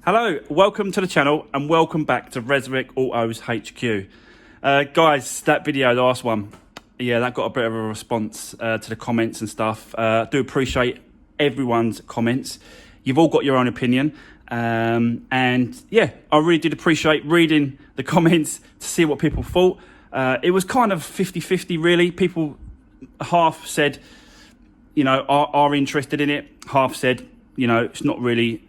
Hello, welcome to the channel and welcome back to Resurrect Autos HQ. Guys, that video, the last one, yeah, that got a bit of a response to the comments and stuff. I do appreciate everyone's comments. You've all got your own opinion. And yeah, I really did appreciate reading the comments to see what people thought. It was kind of 50-50 really. People, half said, you know, are interested in it. Half said, you know, it's not really...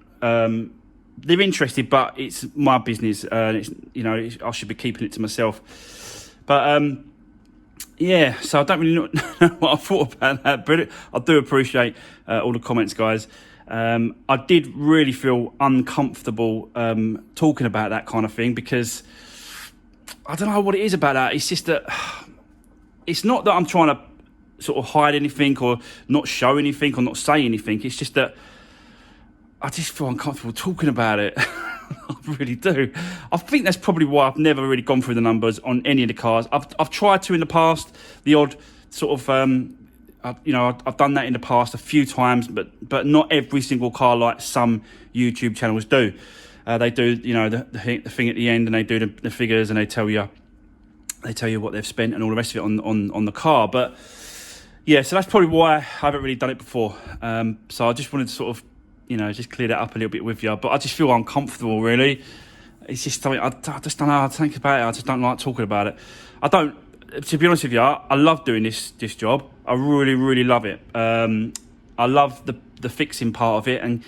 they're interested, but it's my business. It's, you know, I should be keeping it to myself. But yeah, so I don't really know what I thought about that, but I do appreciate all the comments, guys. I did really feel uncomfortable talking about that kind of thing because I don't know what it is about that. It's just that it's not that I'm trying to sort of hide anything or not show anything or not say anything. It's just that I just feel uncomfortable talking about it. I really do. I think that's probably why I've never really gone through the numbers on any of the cars. I've tried to in the past, the odd sort of, you know, I've done that in the past a few times, but not every single car like some YouTube channels do. They do, you know, the thing at the end, and they do the figures, and they tell you what they've spent and all the rest of it on the car. But yeah, so that's probably why I haven't really done it before. So I just wanted to sort of, you know, just clear that up a little bit with you. But I just feel uncomfortable, really. It's just something, I just don't know how to think about it. I just don't like talking about it. I don't, to be honest with you, I love doing this job. I really, really love it. I love the fixing part of it and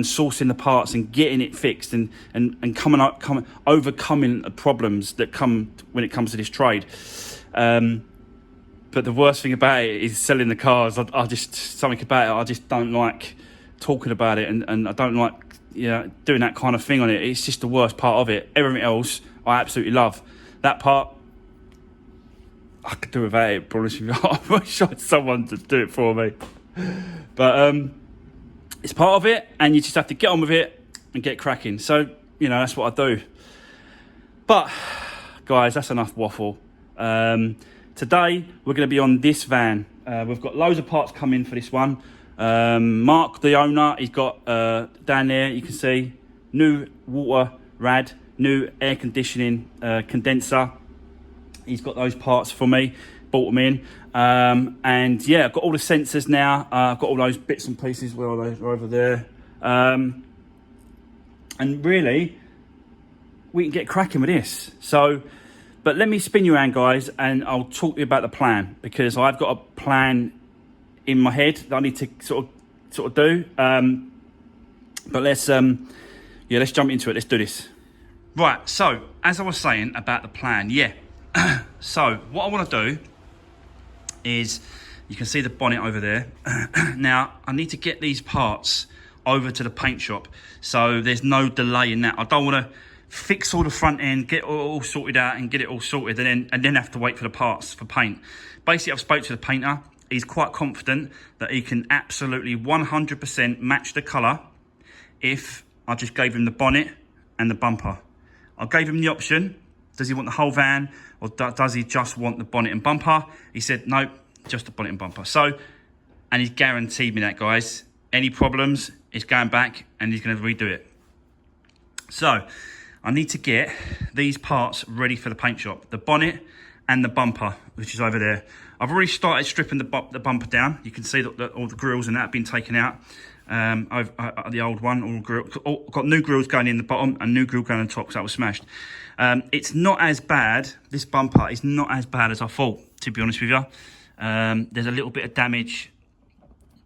sourcing the parts and getting it fixed and overcoming the problems that come when it comes to this trade. But the worst thing about it is selling the cars. I just, something about it, I just don't like talking about it, and I don't like, you know, doing that kind of thing on it. It's just the worst part of it. Everything else I absolutely love. That part I could do without it, probably. I wish I had someone to do it for me, but it's part of it, and you just have to get on with it and get cracking. So, you know, that's what I do. But guys, that's enough waffle. Today we're going to be on this van. We've got loads of parts coming for this one. Mark, the owner, he's got down there, you can see, new water rad, new air conditioning condenser. He's got those parts for me, bought them in. And yeah, I've got all the sensors now. I've got all those bits and pieces. Where are they? They're over there. And really, we can get cracking with this. So, but let me spin you around, guys, and I'll talk to you about the plan, because I've got a plan in my head that I need to sort of do. But let's jump into it. Let's do this. Right, so as I was saying about the plan, yeah. So what I want to do is, you can see the bonnet over there. Now I need to get these parts over to the paint shop, so there's no delay in that. I don't want to fix all the front end, get it all sorted out and get it all sorted, and then have to wait for the parts for paint. Basically, I've spoke to the painter. He's quite confident that he can absolutely 100% match the colour if I just gave him the bonnet and the bumper. I gave him the option. Does he want the whole van, or does he just want the bonnet and bumper? He said, no, just the bonnet and bumper. So, and he's guaranteed me that, guys. Any problems, he's going back and he's going to redo it. So, I need to get these parts ready for the paint shop. The bonnet and the bumper, which is over there. I've already started stripping the bumper down. You can see that all the grills and that have been taken out. The old one, got new grills going in the bottom and new grill going on top, because that was smashed. It's not as bad, this bumper is not as bad as I thought, to be honest with you. There's a little bit of damage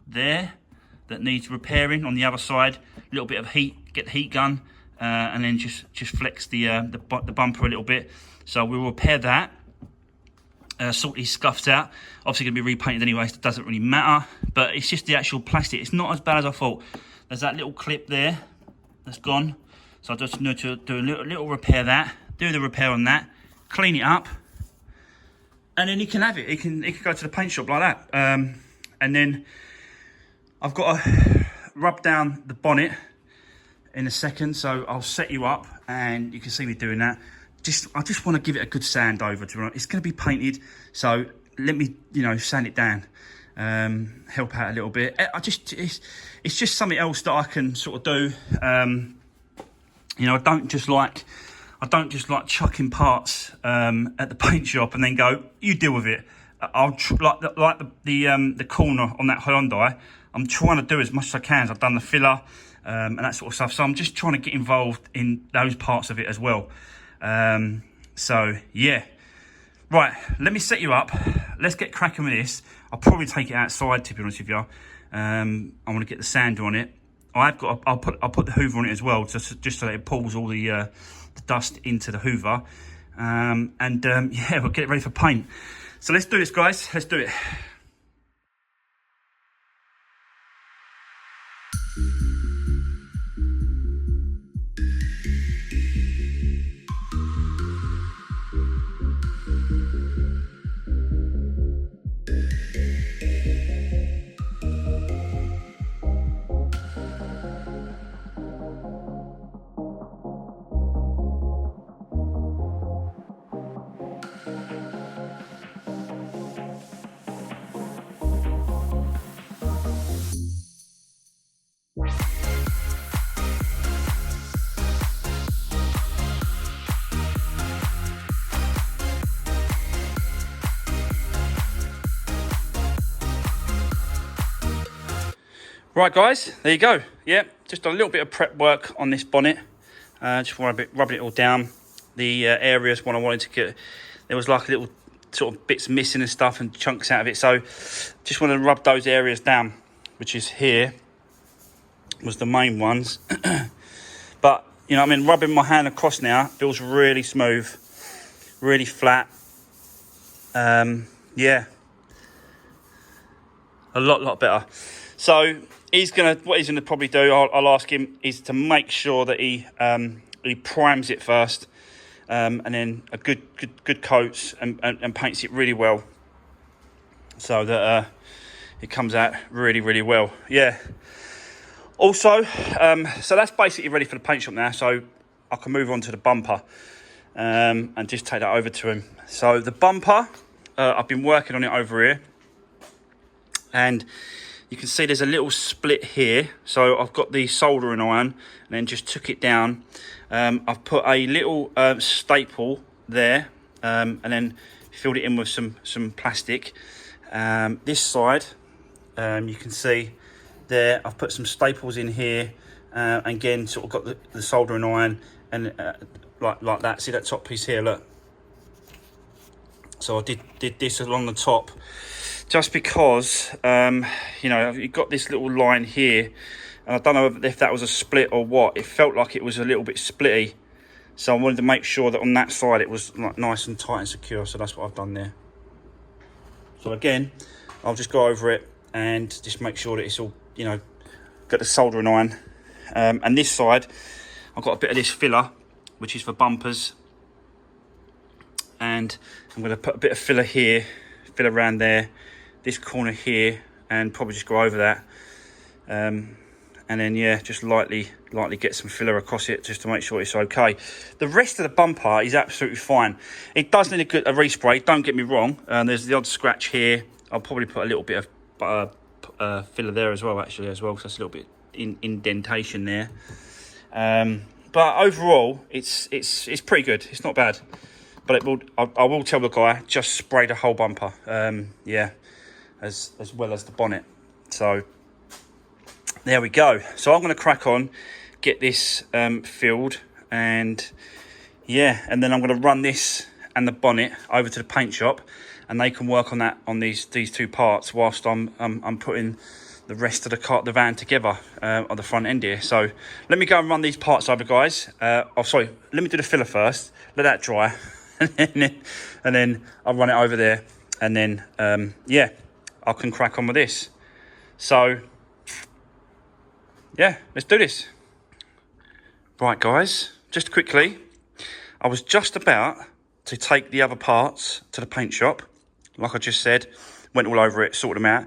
there that needs repairing on the other side. A little bit of heat, get the heat gun, and then just flex the bumper a little bit. So we'll repair that. Sort these scuffs out. Obviously going to be repainted anyway, so it doesn't really matter. But it's just the actual plastic. It's not as bad as I thought. There's that little clip there that's gone. So I just need to do a little repair that. Do the repair on that. Clean it up. And then he can have it. He can go to the paint shop like that. And then I've got to rub down the bonnet in a second. So I'll set you up and you can see me doing that. I just want to give it a good sand over. It's going to be painted, so let me, you know, sand it down, help out a little bit. It's just something else that I can sort of do. You know, I don't just like chucking parts at the paint shop and then go, you deal with it. I'll like the corner on that Hyundai. I'm trying to do as much as I can. I've done the filler and that sort of stuff. So I'm just trying to get involved in those parts of it as well. So yeah, right. Let me set you up. Let's get cracking with this. I'll probably take it outside, to be honest with you. I want to get the sander on it. I'll put the Hoover on it as well, just so that it pulls all the dust into the Hoover. Yeah, we'll get it ready for paint. So let's do this, guys. Let's do it. Right, guys, there you go. Yeah, just a little bit of prep work on this bonnet. Just rubbing it all down. The areas when I wanted to get, there was like little sort of bits missing and stuff and chunks out of it. So just want to rub those areas down, which is here, was the main ones. But, you know, I mean, rubbing my hand across now, feels really smooth, really flat. Yeah, a lot better. So what he's gonna probably do, I'll ask him, is to make sure that he primes it first, and then a good coats and paints it really well, so that it comes out really well. Yeah. Also, so that's basically ready for the paint shop now. So I can move on to the bumper, and just take that over to him. So the bumper, I've been working on it over here, and you can see there's a little split here. So I've got the soldering iron and then just took it down. I've put a little staple there, and then filled it in with some plastic. This side, you can see there, I've put some staples in here, and again sort of got the soldering iron and like that. See that top piece here, look. So I did this along the top, just because, you know, you've got this little line here, and I don't know if that was a split or what. It felt like it was a little bit splitty, so I wanted to make sure that on that side it was like nice and tight and secure. So that's what I've done there. So again, I'll just go over it and just make sure that it's all, you know, got the soldering iron. And this side, I've got a bit of this filler, which is for bumpers, and I'm going to put a bit of filler here, filler around there, this corner here, and probably just go over that, and then yeah, just lightly get some filler across it just to make sure it's okay. The rest of the bumper is absolutely fine. It does need a respray, don't get me wrong. There's the odd scratch here. I'll probably put a little bit of filler there as well, so that's a little bit indentation there. But overall, it's pretty good. It's not bad. But I will tell the guy, just spray the whole bumper, yeah, as well as the bonnet. So there we go. So I'm going to crack on, get this filled, and yeah, and then I'm going to run this and the bonnet over to the paint shop, and they can work on that, on these two parts, whilst I'm putting the rest of the van together on the front end here. So let me go and run these parts over, guys. Sorry, let me do the filler first. Let that dry. and then I'll run it over there, and then yeah, I can crack on with this. So yeah, let's do this. Right, guys, just quickly, I was just about to take the other parts to the paint shop, like I just said, went all over it, sorted them out,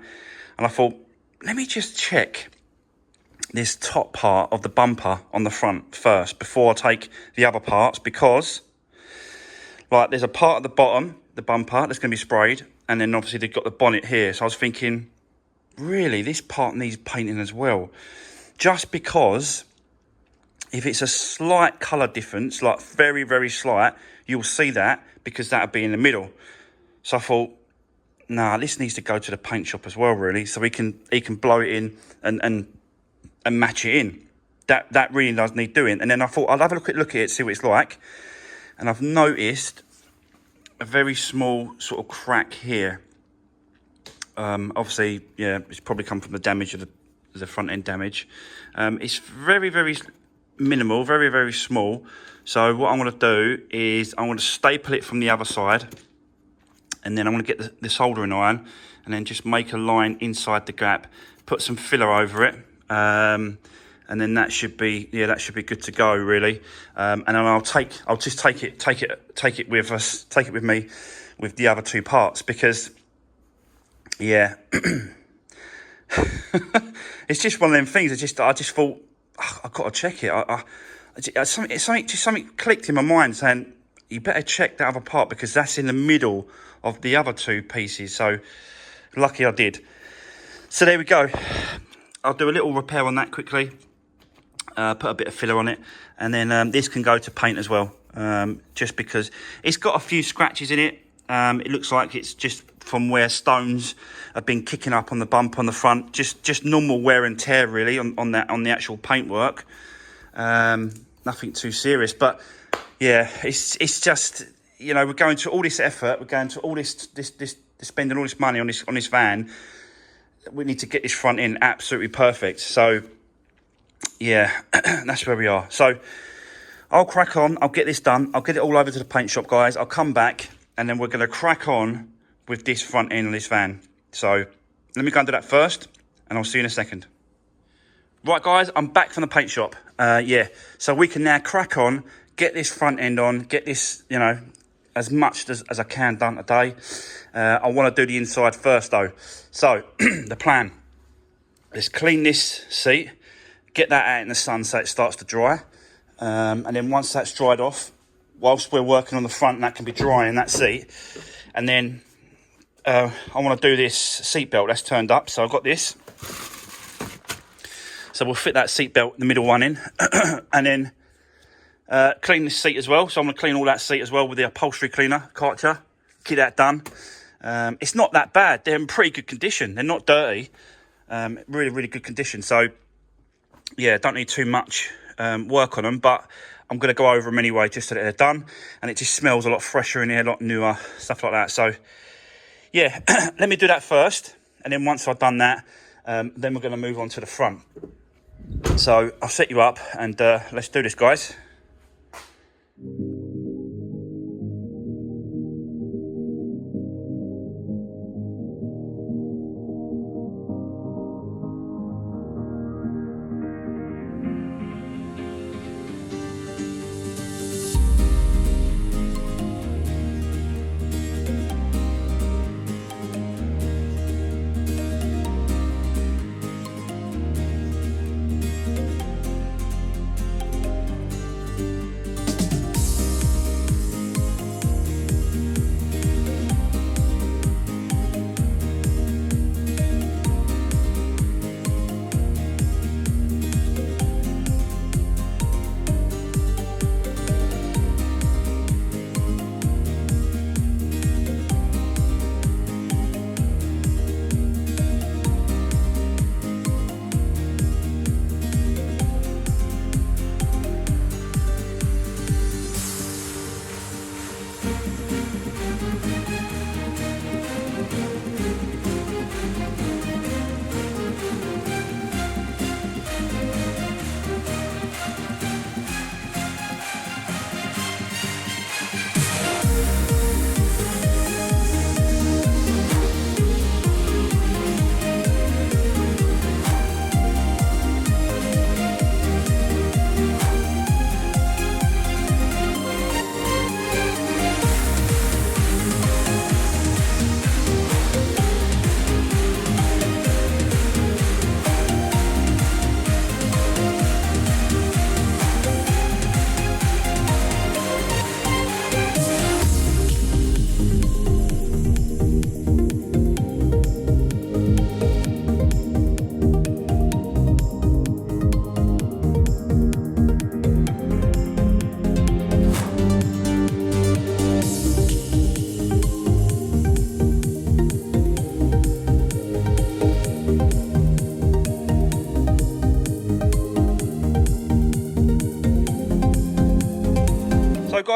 and I thought, let me just check this top part of the bumper on the front first before I take the other parts, because like there's a part at the bottom, the bumper, that's going to be sprayed, and then obviously they've got the bonnet here. So I was thinking, really, this part needs painting as well, just because If it's a slight colour difference, like very, very slight, you'll see that because that'll be in the middle. So I thought, nah, this needs to go to the paint shop as well, really, so he can blow it in and match it in. That really does need doing. And then I thought I'll have a look at it, see what it's like. And I've noticed a very small sort of crack here. Obviously, yeah, it's probably come from the damage of the front end damage. It's very, very minimal, very, very small. So what I'm going to do is I'm going to staple it from the other side, and then I'm going to get the soldering iron and then just make a line inside the gap, put some filler over it, and then that should be good to go, really. And then I'll just take it with me with the other two parts, because yeah, it's just one of them things. I just thought, oh, I've got to check it. Something clicked in my mind saying, you better check that other part, because that's in the middle of the other two pieces. So lucky I did. So there we go. I'll do a little repair on that quickly, put a bit of filler on it, and then this can go to paint as well, just because it's got a few scratches in it. It looks like it's just from where stones have been kicking up on the bump on the front, just normal wear and tear, really, on the actual paintwork. Nothing too serious, but yeah, it's just, you know, we're going to all this effort, we're going to all this spending all this money on this van. We need to get this front end absolutely perfect. So yeah, that's where we are. So I'll crack on, I'll get this done, I'll get it all over to the paint shop, guys. I'll come back, and then we're going to crack on with this front end of this van. So let me go and do that first, and I'll see you in a second. Right, guys, I'm back from the paint shop. Yeah, so we can now crack on, get this front end on, get this, you know, as much as I can done today. I want to do the inside first, though. So the plan, let's clean this seat, get that out in the sun so it starts to dry. And then once that's dried off, whilst we're working on the front, that can be drying that seat. And then I want to do this seat belt that's turned up. So I've got this. So we'll fit that seat belt, the middle one, in. And then clean this seat as well. So I'm going to clean all that seat as well with the upholstery cleaner, Karcher. Get that done. It's not that bad. They're in pretty good condition. They're not dirty. Really, really good condition. So yeah, don't need too much work on them, but I'm going to go over them anyway, just so that they're done. And it just smells a lot fresher in here, a lot newer, stuff like that. So yeah, let me do that first. And then once I've done that, then we're going to move on to the front. So I'll set you up, and let's do this, guys.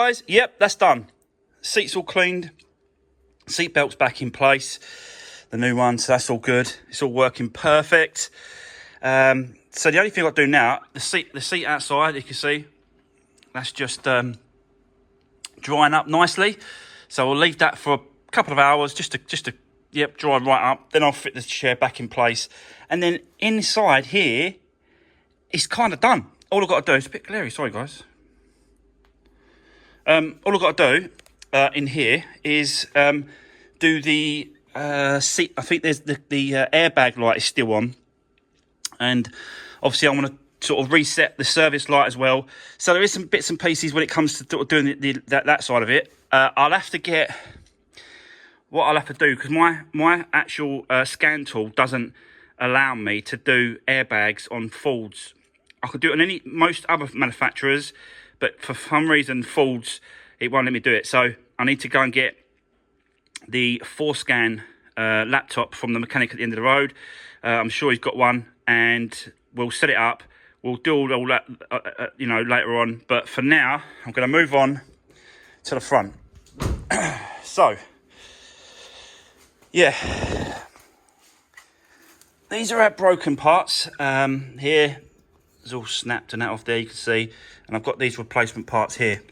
guys. Yep, that's done. Seats all cleaned. Seat belts back in place. The new one, so that's all good. It's all working perfect. So the only thing I've got to do now, the seat outside, you can see, that's just drying up nicely. So I'll leave that for a couple of hours just to dry right up. Then I'll fit the chair back in place. And then inside here, it's kind of done. All I've got to do, it's a bit glary, sorry guys. All I've got to do in here is do the seat. I think there's the airbag light is still on. And obviously I want to sort of reset the service light as well. So there is some bits and pieces when it comes to doing that side of it. I'll have to get... What I'll have to do, because my actual scan tool doesn't allow me to do airbags on Fords. I could do it on most other manufacturers, but for some reason Fords, it won't let me do it. So I need to go and get the 4Scan laptop from the mechanic at the end of the road. I'm sure he's got one, and we'll set it up. We'll do all that, later on. But for now, I'm going to move on to the front. So. Yeah, these are our broken parts. Here, it's all snapped and that off there, you can see. And I've got these replacement parts here.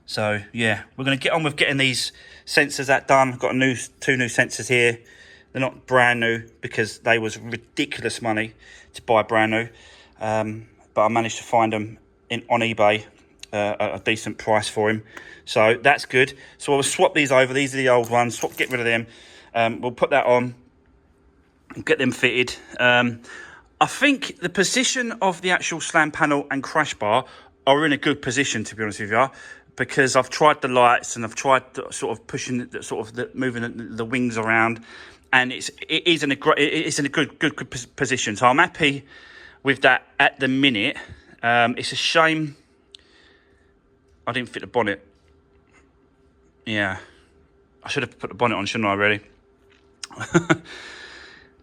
So, yeah, we're going to get on with getting these sensors done. I've got two new sensors here. They're not brand new because they was ridiculous money to buy brand new. But I managed to find them on eBay. A decent price for him, so that's good. So I'll swap these over. These are the old ones. Get rid of them. We'll put that on and get them fitted. I think the position of the actual slam panel and crash bar are in a good position, to be honest with you, because I've tried the lights and I've tried sort of pushing, moving the wings around, and it is in a good position. So I'm happy with that at the minute. It's a shame I didn't fit the bonnet. Yeah. I should have put the bonnet on, shouldn't I, really?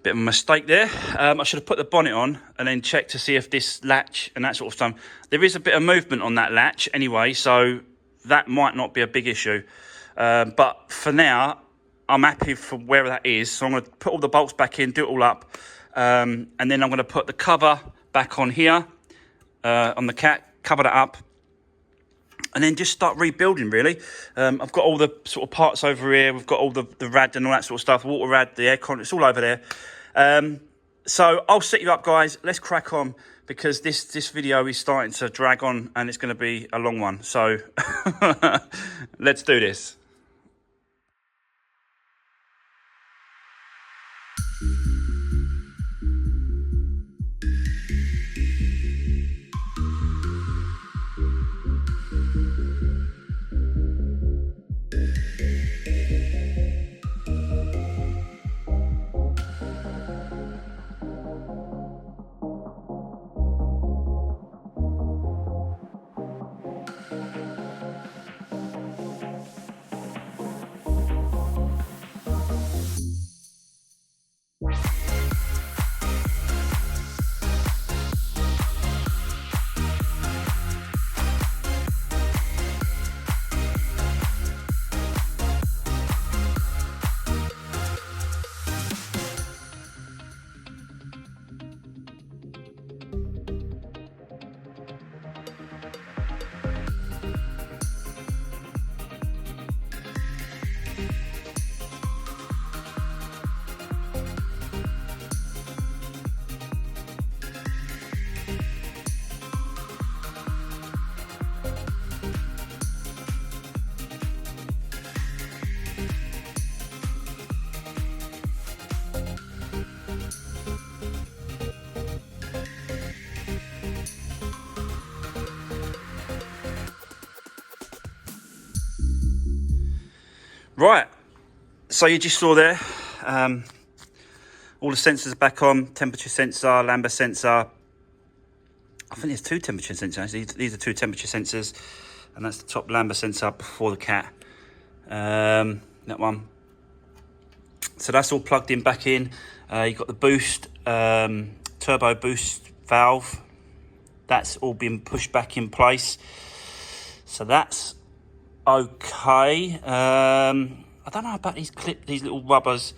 Bit of a mistake there. I should have put the bonnet on and then checked to see if this latch and that sort of stuff. There is a bit of movement on that latch anyway, so that might not be a big issue. But for now, I'm happy for where that is. So I'm going to put all the bolts back in, do it all up. And then I'm going to put the cover back on here, on the cat, cover that up. And then just start rebuilding, really. I've got all the sort of parts over here. We've got all the rad and all that sort of stuff. Water rad, the aircon, it's all over there. So I'll set you up, guys. Let's crack on, because this video is starting to drag on and it's going to be a long one. So let's do this. Right, so you just saw there, all the sensors are back on, temperature sensor, lambda sensor. I think there's two temperature sensors. These are two temperature sensors, and that's the top lambda sensor before the cat. That one. So that's all plugged in back in. You've got the boost, turbo boost valve. That's all been pushed back in place. So that's okay. I don't know about these little rubbers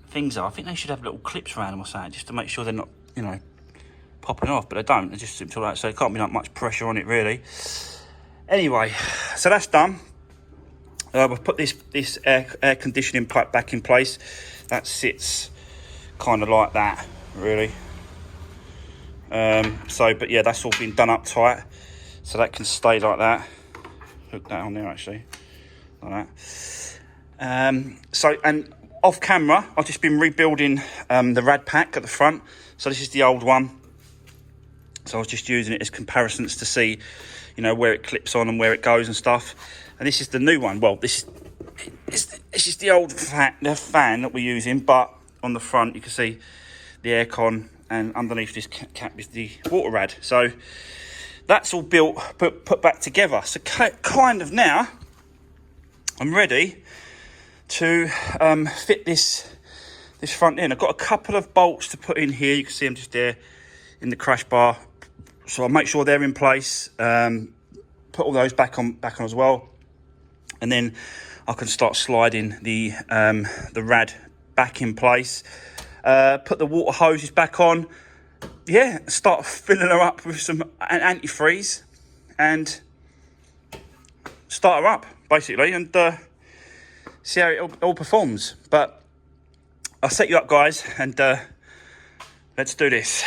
things are. I think they should have little clips around them or something, just to make sure they're not, you know, popping off, but they don't. They just simple like so. There can't be like much pressure on it really. Anyway, so that's done. We've put this air conditioning pipe back in place. That sits kind of like that, really. But yeah, that's all been done up tight, so that can stay like that. Hook that on there actually, like that. And off camera, I've just been rebuilding the rad pack at the front. So this is the old one. So I was just using it as comparisons to see, you know, where it clips on and where it goes and stuff. And this is the new one. Well, this is the old fan that we're using, but on the front you can see the aircon, and underneath this cap is the water rad. So that's all built, put back together. So kind of now I'm ready to fit this front in. I've got a couple of bolts to put in here. You can see them just there in the crash bar. So I'll make sure they're in place. Put all those back on as well, and then I can start sliding the rad back in place. Put the water hoses back on. Yeah, start filling her up with some antifreeze and start her up basically, and see how it all performs. But I'll set you up, guys, and let's do this.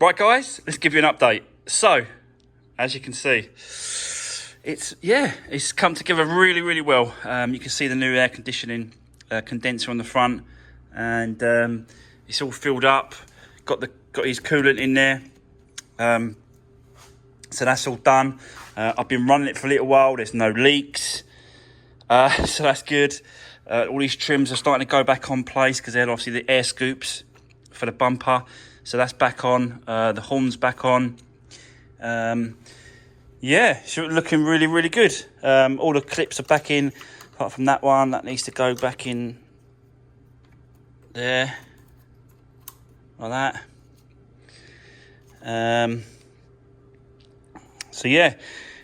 Right guys, let's give you an update. So, as you can see, it's come together really well. You can see the new air conditioning condenser on the front, and it's all filled up. Got his coolant in there, so that's all done. I've been running it for a little while. There's no leaks, so that's good. All these trims are starting to go back on place because they're obviously the air scoops for the bumper. So that's back on, the horn's back on. Yeah, it's looking really good. All the clips are back in, apart from that one. That needs to go back in there, like that. So yeah,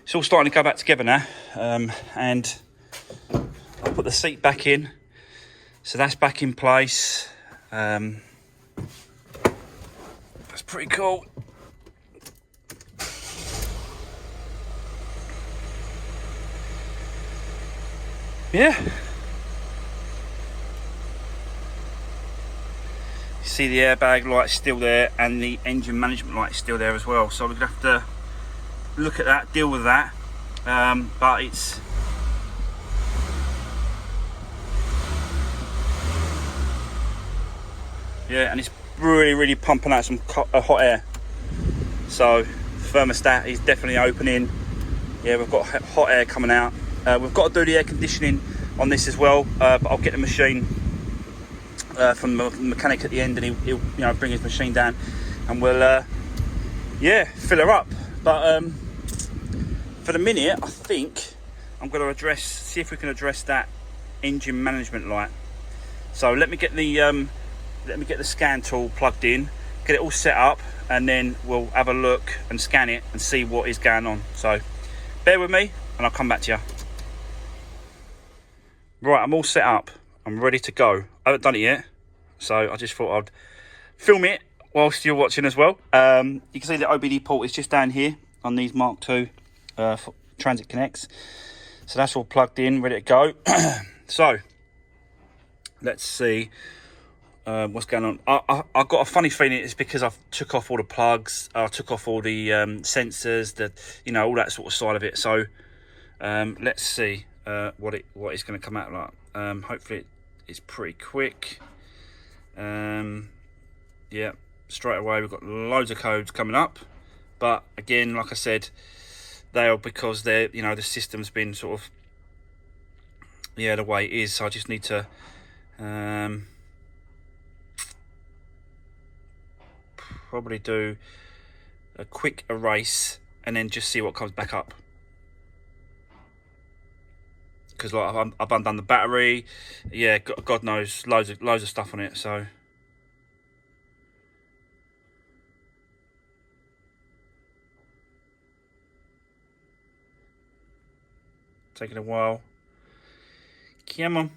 it's all starting to go back together now. And I'll put the seat back in. So that's back in place. That's pretty cool. Yeah. You see the airbag light still there, and the engine management light is still there as well. So we're gonna have to look at that, deal with that. But it's and it's really pumping out some hot air. So thermostat is definitely opening. Yeah, we've got hot air coming out. We've got to do the air conditioning on this as well, but I'll get the machine from the mechanic at the end, and he'll bring his machine down, and we'll fill her up. But for the minute, I think I'm going to see if we can address that engine management light. So let me get the scan tool plugged in, get it all set up, and then we'll have a look and scan it and see what is going on. So bear with me and I'll come back to you. Right, I'm all set up. I'm ready to go. I haven't done it yet, so I just thought I'd film it whilst you're watching as well. You can see the Obd port is just down here on these Mark II Transit Connects. So that's all plugged in, ready to go. So let's see what's going on. I've got a funny feeling it's because I've took off all the plugs, I took off all the sensors, all that sort of side of it. So let's see what it's going to come out like. Hopefully it's pretty quick. Yeah, straight away we've got loads of codes coming up, but again, like I said, they are because they're the system's been sort of the way it is. So I just need to probably do a quick erase and then just see what comes back up. because like I've undone the battery. Yeah, God knows, loads of stuff on it. So taking a while. Come on,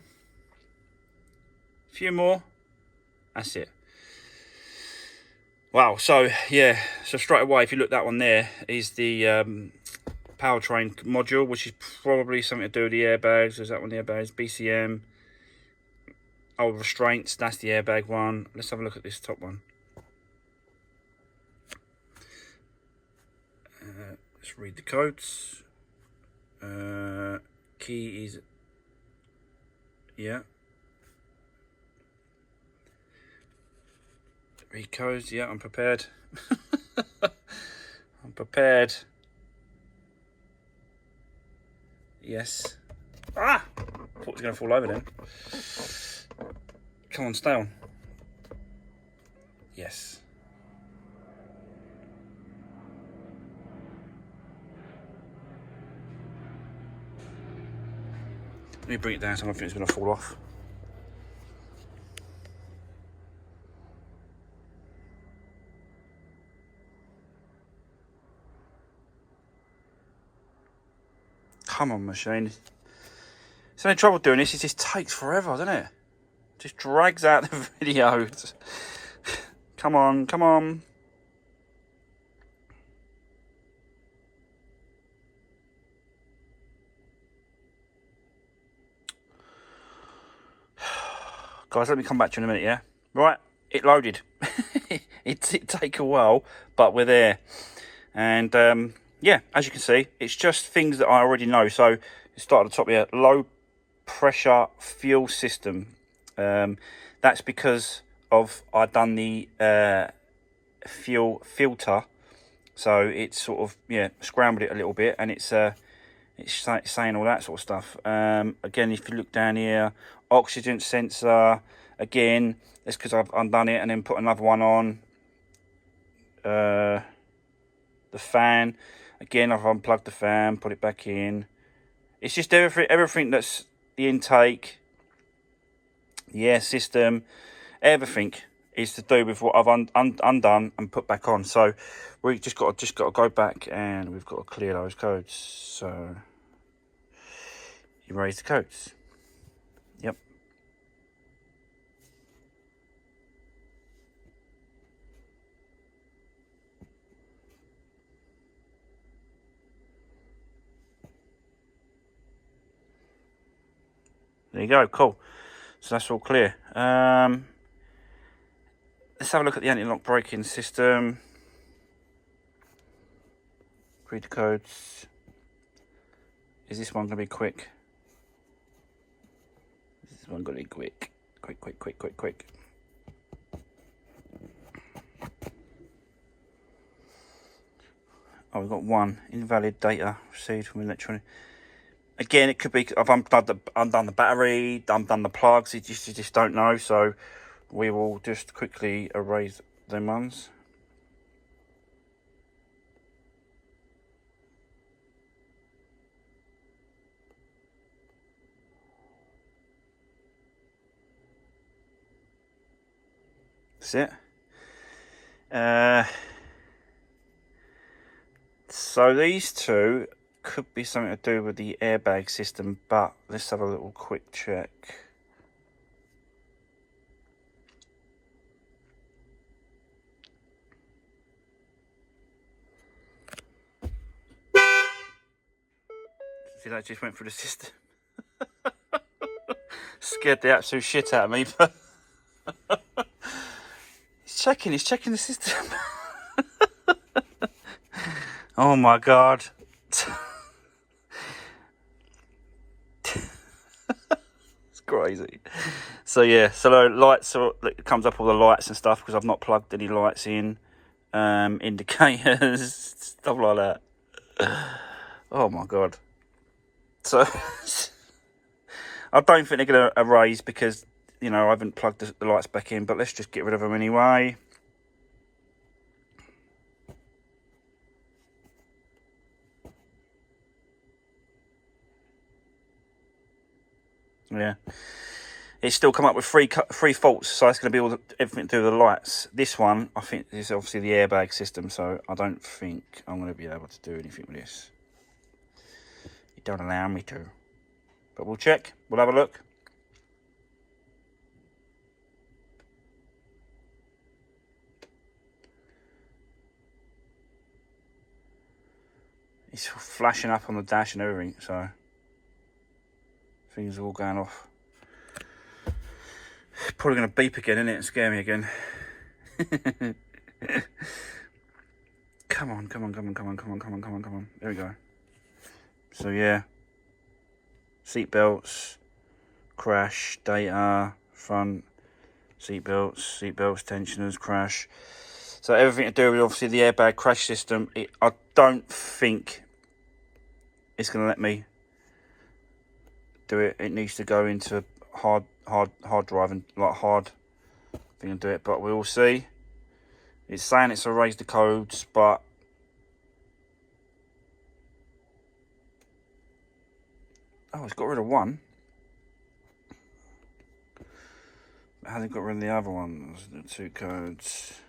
a few more. That's it. Wow. So yeah. So straight away, if you look, that one there is the powertrain module, which is probably something to do with the airbags. Is that one the airbags? BCM. Oh, restraints. That's the airbag one. Let's have a look at this top one. Let's read the codes. Key is, yeah. Read codes. Yeah, I'm prepared. I'm prepared. Yes. Ah! Thought it was going to fall over then. Come on, stay on. Yes. Let me bring it down so I don't think it's going to fall off. Come on, machine. It's only trouble doing this, it just takes forever, doesn't it? Just drags out the video. Come on, come on. Guys, let me come back to you in a minute, yeah? Right, it loaded. It take a while, but we're there. And yeah, as you can see, it's just things that I already know. So let's start at the top here. Low pressure fuel system. That's because of I've done the fuel filter, so it's sort of, yeah, scrambled it a little bit, and it's saying all that sort of stuff. Again, if you look down here, oxygen sensor. Again, it's because I've undone it and then put another one on. The fan. Again, I've unplugged the fan, put it back in. It's just everything that's the intake, the air system, everything is to do with what I've undone and put back on. So we just got to go back, and we've got to clear those codes. So erase the codes. Yep. There you go. Cool. So that's all clear. Let's have a look at the anti-lock braking system. Read the codes. Is this one going to be quick? Is this one going to be quick? Quick. Oh, we've got one. Invalid data received from electronic. Again, it could be I've undone the battery, undone the plugs. You just don't know. So we will just quickly erase them ones. That's it. So these two could be something to do with the airbag system, but let's have a little quick check. See, that just went through the system. Scared the absolute shit out of me, but he's checking the system. Oh my god. It's crazy. So yeah, so the lights it comes up all the lights and stuff because I've not plugged any lights in, indicators, stuff like that. Oh my god. So I don't think they're going to erase because, you know, I haven't plugged the lights back in, but let's just get rid of them anyway. Yeah. It's still come up with three faults, so that's going to be everything to do with the lights. This one, I think, is obviously the airbag system, so I don't think I'm going to be able to do anything with this. It don't allow me to. But we'll check. We'll have a look. It's flashing up on the dash and everything, so things are all going off. Probably going to beep again, isn't it, and scare me again. Come on. There we go. So yeah, seat belts, crash, data, front, seat belts, tensioners, crash. So everything to do with obviously the airbag crash system. I don't think it's going to let me do it. It needs to go into hard drive and like hard thing and do it, but we'll see. It's saying it's erased the codes, but oh, it's got rid of one. It hasn't got rid of the other ones, the 2 codes.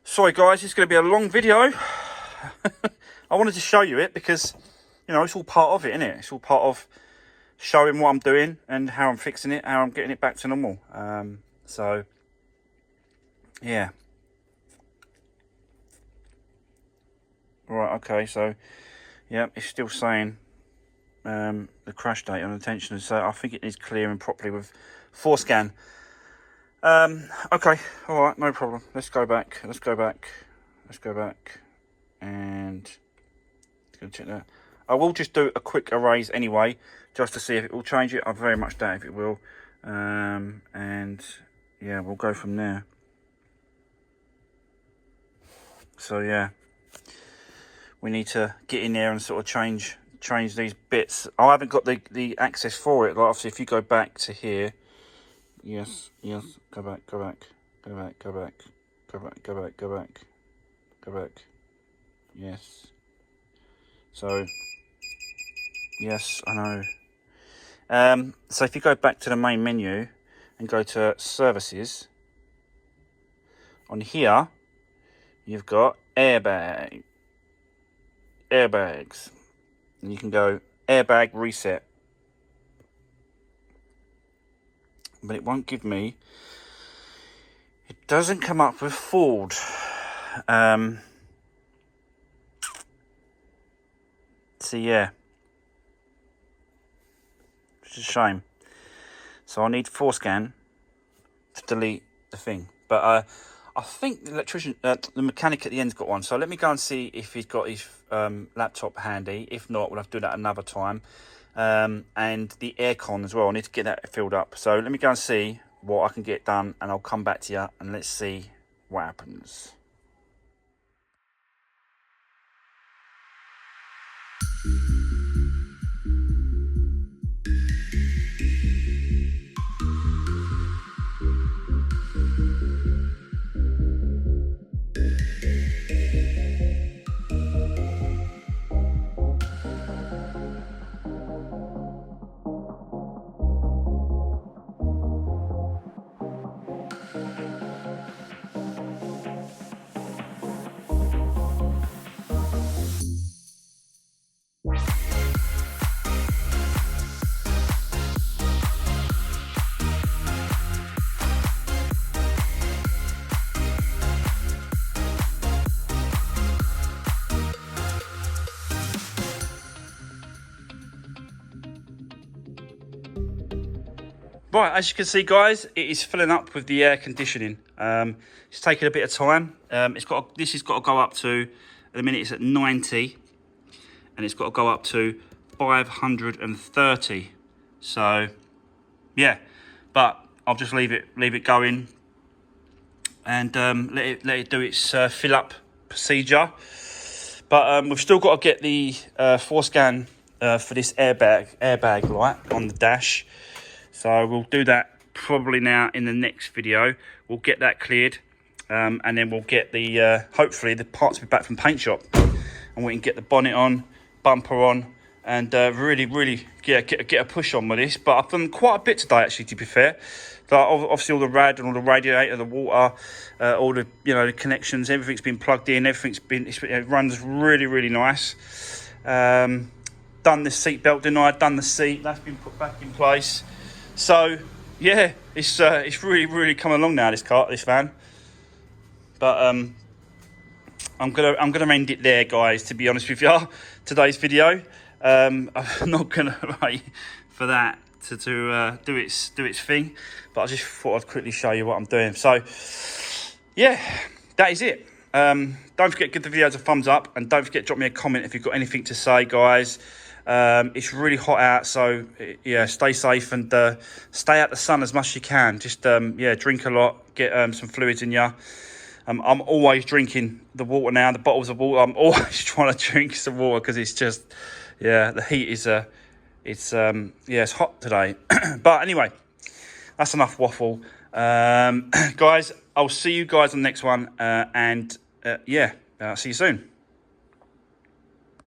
Sorry guys, it's going to be a long video. I wanted to show you it because, you know, it's all part of it, isn't it? It's all part of showing what I'm doing and how I'm fixing it, how I'm getting it back to normal. So, yeah. Right, okay, so, yeah, it's still saying the crash date on the tensioner, so I think it needs clearing properly with 4scan. Okay, all right, no problem. Let's go back, and go check that. I will just do a quick erase anyway, just to see if it will change it. I very much doubt if it will. And yeah, we'll go from there. So yeah, we need to get in there and sort of change these bits. I haven't got the access for it. Like obviously, if you go back to here, yes, go back. Yes. So, yes, I know. So if you go back to the main menu and go to services, on here, you've got airbags. And you can go Airbag Reset. But it won't give me, it doesn't come up with Ford. So yeah, which is a shame. So I need 4scan to delete the thing. But I think the electrician, the mechanic at the end's got one. So let me go and see if he's got his laptop handy. If not, we'll have to do that another time. And the aircon as well. I need to get that filled up. So let me go and see what I can get done, and I'll come back to you and let's see what happens. Right, as you can see, guys, it is filling up with the air conditioning. It's taking a bit of time. This has got to go up to, at the minute it's at 90, and it's got to go up to 530. So, yeah, but I'll just leave it going, and let it do its fill up procedure. But we've still got to get the 4scan for this airbag light on the dash. So we'll do that probably now in the next video. We'll get that cleared, and then we'll get the hopefully the parts will be back from paint shop, and we can get the bonnet on, bumper on, and really get a push on with this. But I've done quite a bit today, actually, to be fair. So obviously all the rad and all the radiator, the water, all the the connections, everything's been plugged in, it runs really nice. Done the seat belt, didn't I? Done the seat, that's been put back in place. So yeah, it's really coming along now, this van. But I'm gonna end it there, guys, to be honest with you. Today's video. I'm not gonna wait for that to do its thing, but I just thought I'd quickly show you what I'm doing. So yeah, that is it. Don't forget to give the videos a thumbs up, and don't forget to drop me a comment if you've got anything to say, guys. It's really hot out, so yeah, stay safe and stay out the sun as much as you can. Just yeah, drink a lot, get some fluids in you. I'm always drinking the water now, the bottles of water. I'm always trying to drink some water because it's just, yeah, the heat is it's hot today. But anyway, that's enough waffle. Guys, I'll see you guys on the next one, and yeah, see you soon.